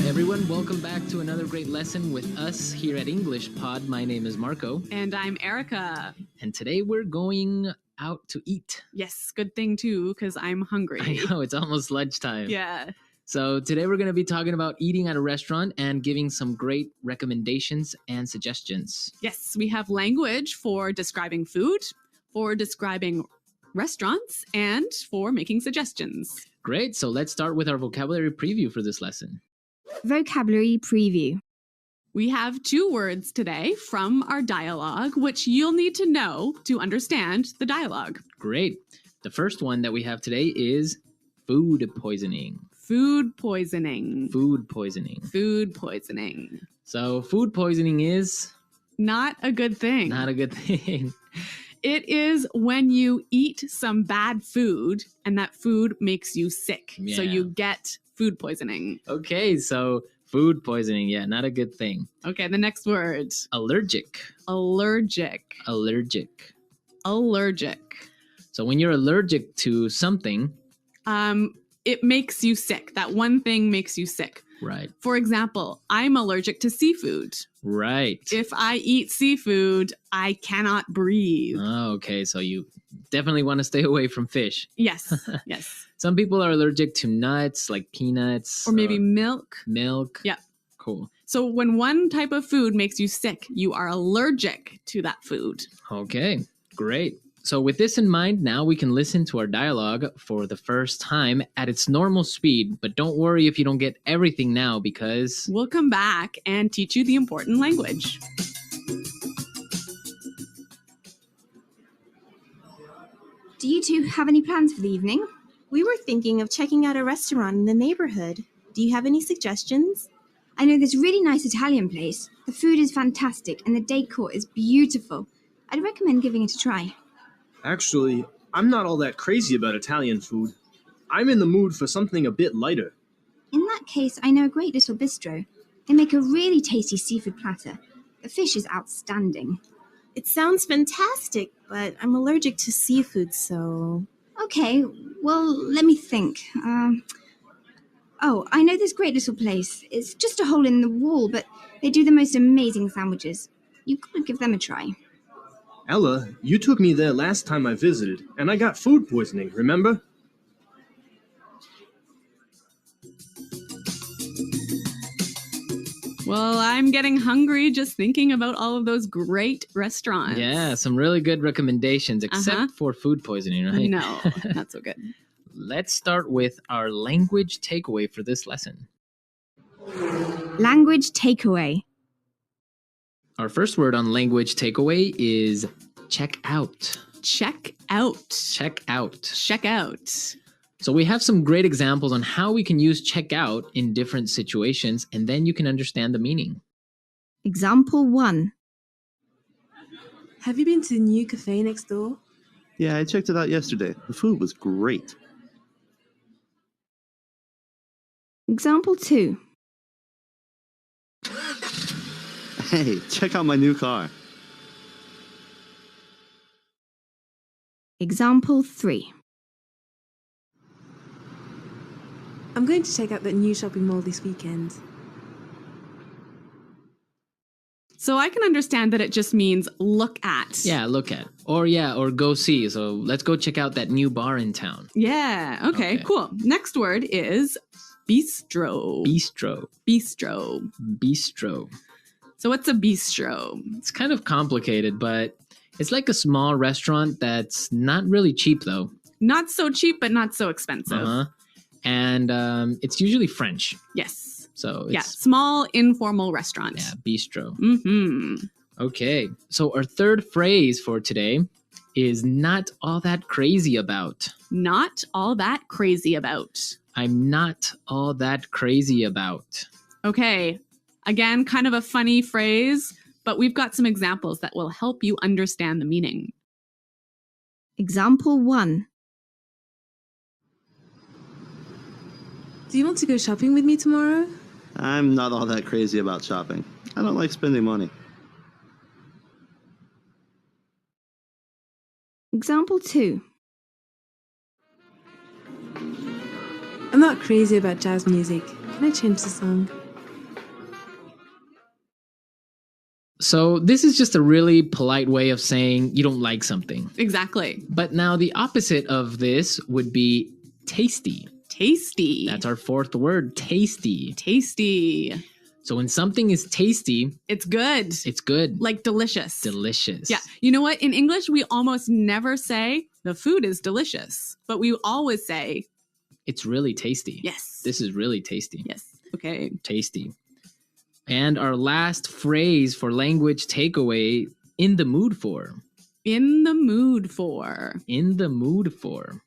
everyone, welcome back to another great lesson with us here at English Pod. My name is Marco. And I'm Erica. And today we're going out to eat. Yes, good thing too, because I'm hungry. I know, it's almost lunchtime. Yeah. So today we're going to be talking about eating at a restaurant and giving some great recommendations and suggestions. Yes, we have language for describing food, for describing restaurants, and for making suggestions. Great, so let's start with our vocabulary preview for this lesson. Vocabulary preview. We have 2 words today from our dialogue, which you'll need to know to understand the dialogue. Great. The first one that we have today is food poisoning. Food poisoning. Food poisoning. Food poisoning. So food poisoning is not a good thing. Not a good thing. It is when you eat some bad food and that food makes you sick. Yeah. So you get food poisoning. Okay, so food poisoning, yeah, not a good thing. Okay, the next word. Allergic. Allergic. Allergic. Allergic. So when you're allergic to something, it makes you sick. That one thing makes you sick. right, For example, I'm allergic to seafood. right. If I eat seafood, I cannot breathe. Oh, okay, so you definitely want to stay away from fish. Yes, yes. Some people are allergic to nuts, like peanuts. Or maybe milk. milk. Yeah. Cool. So when one type of food makes you sick, you are allergic to that food. Okay, great. So with this in mind, now we can listen to our dialogue for the first time at its normal speed, but don't worry if you don't get everything now because We'll come back and teach you the important language. Do you two have any plans for the evening? We were thinking of checking out a restaurant in the neighborhood. Do you have any suggestions? I know this really nice Italian place. The food is fantastic and the decor is beautiful. I'd recommend giving it a try. Actually, I'm not all that crazy about Italian food. I'm in the mood for something a bit lighter. In that case, I know a great little bistro. They make a really tasty seafood platter. The fish is outstanding. It sounds fantastic, but I'm allergic to seafood, so... Okay, well, let me think. I know this great little place. It's just a hole in the wall, but they do the most amazing sandwiches. You could give them a try. Ella, you took me there last time I visited, and I got food poisoning, remember? Well, I'm getting hungry just thinking about all of those great restaurants. yeah, some really good recommendations, except for food poisoning, right? No, not so good. Let's start with our language takeaway for this lesson. Language takeaway. Our first word on language takeaway is check out. Check out. Check out. Check out. So we have some great examples on how we can use check out in different situations, and then you can understand the meaning. Example 1. Have you been to the new cafe next door? Yeah, I checked it out yesterday. The food was great. Example 2. Hey, check out my new car. Example 3. I'm going to check out that new shopping mall this weekend. So I can understand that it just means look at. Yeah, look at. Or go see. So let's go check out that new bar in town. Yeah, okay, cool. Next word is bistro. Bistro. Bistro. Bistro. So what's a bistro? It's kind of complicated, but it's like a small restaurant that's not really cheap though. Not so cheap, but not so expensive. Uh-huh. And it's usually French. Yes. So it's, yeah, small informal restaurant. Yeah, bistro. Mm-hmm. Okay, so our third phrase for today is not all that crazy about. Not all that crazy about. I'm not all that crazy about. Okay, again, kind of a funny phrase, but we've got some examples that will help you understand the meaning. Example 1. Do you want to go shopping with me tomorrow? I'm not all that crazy about shopping. I don't like spending money. Example 2. I'm not crazy about jazz music. Can I change the song? So this is just a really polite way of saying you don't like something. Exactly. But now the opposite of this would be tasty. Tasty. That's our fourth word, tasty. Tasty. So when something is tasty, It's good. it's good. Like delicious. Delicious. Yeah. You know what? In English, we almost never say the food is delicious, but we always say, It's really tasty. yes. This is really tasty. Yes. Okay. Tasty. And our last phrase for language takeaway, in the mood for. In the mood for. In the mood for.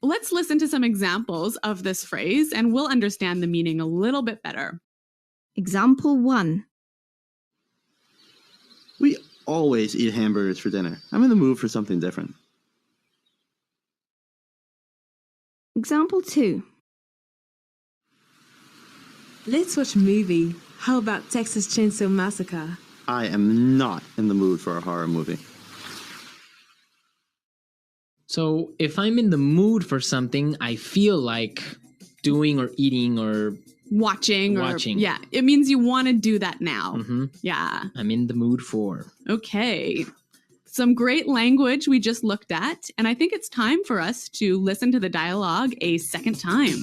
Let's listen to some examples of this phrase and we'll understand the meaning a little bit better. Example 1. We always eat hamburgers for dinner. I'm in the mood for something different. Example 2. Let's watch a movie. How about Texas Chainsaw Massacre? I am not in the mood for a horror movie. So if I'm in the mood for something, I feel like doing or eating or Watching. Yeah. It means you want to do that now. Yeah. I'm in the mood for. Okay. Some great language we just looked at, and I think it's time for us to listen to the dialogue a second time.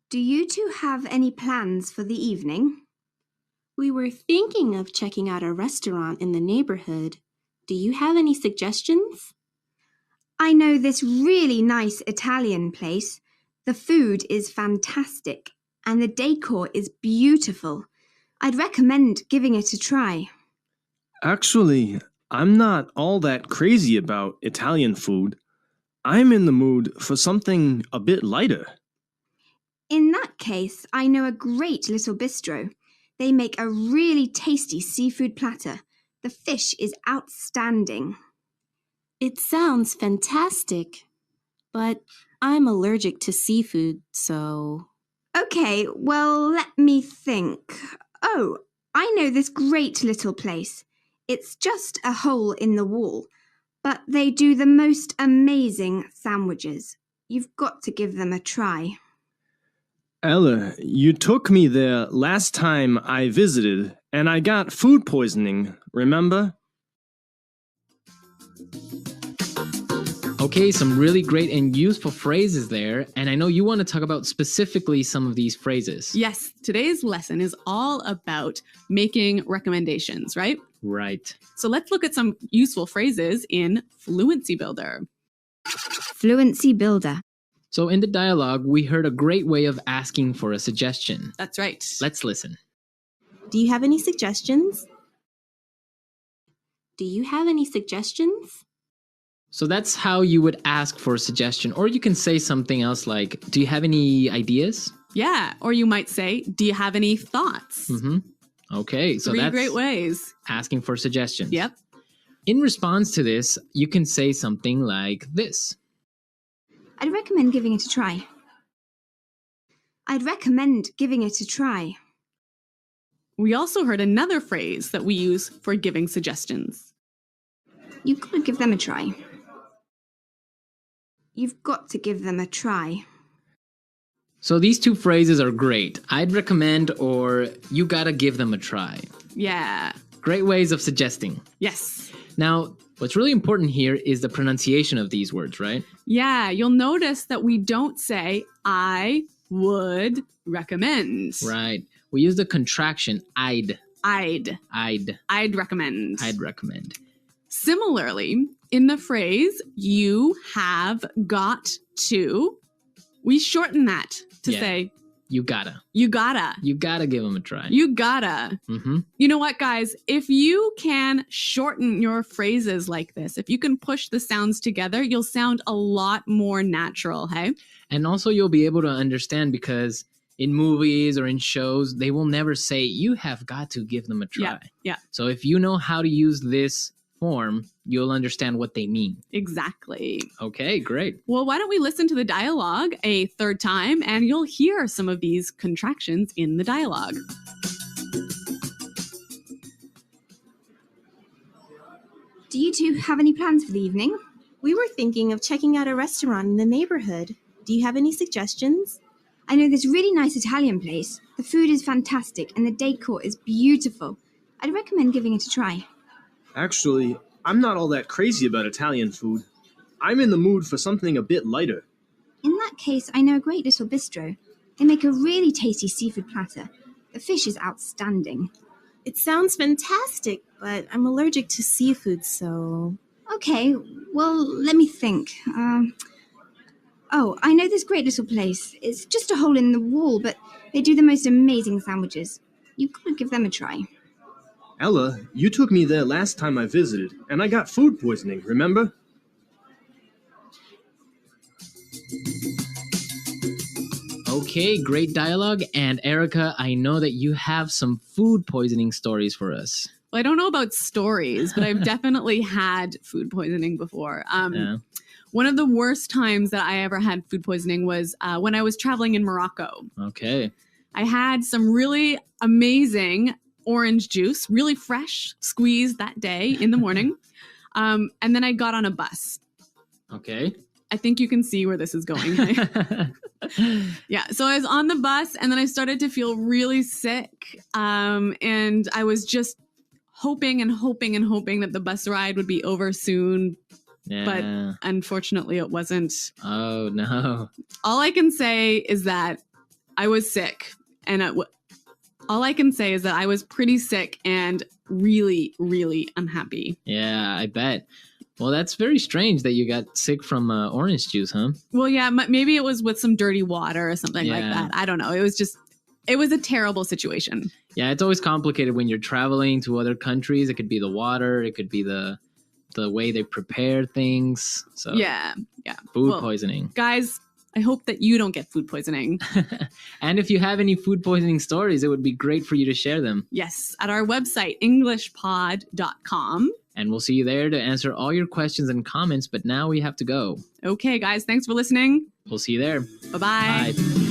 Do you two have any plans for the evening? We were thinking of checking out a restaurant in the neighborhood. Do you have any suggestions? I know this really nice Italian place. The food is fantastic and the decor is beautiful. I'd recommend giving it a try. Actually, I'm not all that crazy about Italian food. I'm in the mood for something a bit lighter. In that case, I know a great little bistro. They make a really tasty seafood platter. The fish is outstanding. It sounds fantastic, but I'm allergic to seafood, so... Okay, well, let me think. Oh, I know this great little place. It's just a hole in the wall, but they do the most amazing sandwiches. You've got to give them a try. Ella, you took me there last time I visited, and I got food poisoning, remember? Okay, some really great and useful phrases there, and I know you want to talk about specifically some of these phrases. Yes, today's lesson is all about making recommendations, right? Right. So let's look at some useful phrases in Fluency Builder. Fluency Builder. So in the dialogue, we heard a great way of asking for a suggestion. That's right. Let's listen. Do you have any suggestions? Do you have any suggestions? So that's how you would ask for a suggestion. Or you can say something else like, do you have any ideas? Yeah, or you might say, do you have any thoughts? Okay, so Three that's great ways. asking for suggestions. Yep. In response to this, you can say something like this. I'd recommend giving it a try. I'd recommend giving it a try. We also heard another phrase that we use for giving suggestions. You've got to give them a try. You've got to give them a try. So these two phrases are great. I'd recommend or you gotta give them a try. Yeah. Great ways of suggesting. Yes. Now, what's really important here is the pronunciation of these words, right? Yeah, you'll notice that we don't say, I would recommend. Right. We use the contraction I'd recommend. I'd recommend. Similarly, in the phrase, you have got to, we shorten that to say, You gotta. you gotta. You gotta give them a try. You gotta. You know what, guys? If you can shorten your phrases like this, if you can push the sounds together, you'll sound a lot more natural, hey? And also you'll be able to understand because in movies or in shows, they will never say, you have got to give them a try. Yeah. So if you know how to use this form, you'll understand what they mean. Exactly. Okay, great. Well, why don't we listen to the dialogue a third time and you'll hear some of these contractions in the dialogue. Do you two have any plans for the evening? We were thinking of checking out a restaurant in the neighborhood. Do you have any suggestions? I know this really nice Italian place. The food is fantastic and the decor is beautiful. I'd recommend giving it a try. Actually, I'm not all that crazy about Italian food. I'm in the mood for something a bit lighter. In that case, I know a great little bistro. They make a really tasty seafood platter. The fish is outstanding. It sounds fantastic, but I'm allergic to seafood, so... Okay, well, let me think. Oh, I know this great little place. It's just a hole in the wall, but they do the most amazing sandwiches. You could give them a try. Ella, you took me there last time I visited, and I got food poisoning, remember? Okay, great dialogue. And Erica, I know that you have some food poisoning stories for us. Well, I don't know about stories, but I've definitely had food poisoning before. Yeah. One of the worst times that I ever had food poisoning was when I was traveling in Morocco. Okay. I had some really amazing orange juice, really fresh, squeezed that day in the morning. And then I got on a bus. Okay. I think you can see where this is going. Yeah, so I was on the bus and then I started to feel really sick. And I was just hoping that the bus ride would be over soon. Yeah. But unfortunately, it wasn't. Oh, no. All I can say is that I was sick. And all I can say is that I was pretty sick and really, really unhappy. Yeah, I bet. Well, that's very strange that you got sick from orange juice, huh? Well, yeah, maybe it was with some dirty water or something like that. I don't know. It was a terrible situation. Yeah, it's always complicated when you're traveling to other countries. It could be the water. It could be the way they prepare things. So yeah. Food poisoning. Guys, I hope that you don't get food poisoning. And if you have any food poisoning stories, it would be great for you to share them. Yes, at our website, englishpod.com. And we'll see you there to answer all your questions and comments, but now we have to go. Okay, guys, thanks for listening. We'll see you there. Bye-bye. Bye.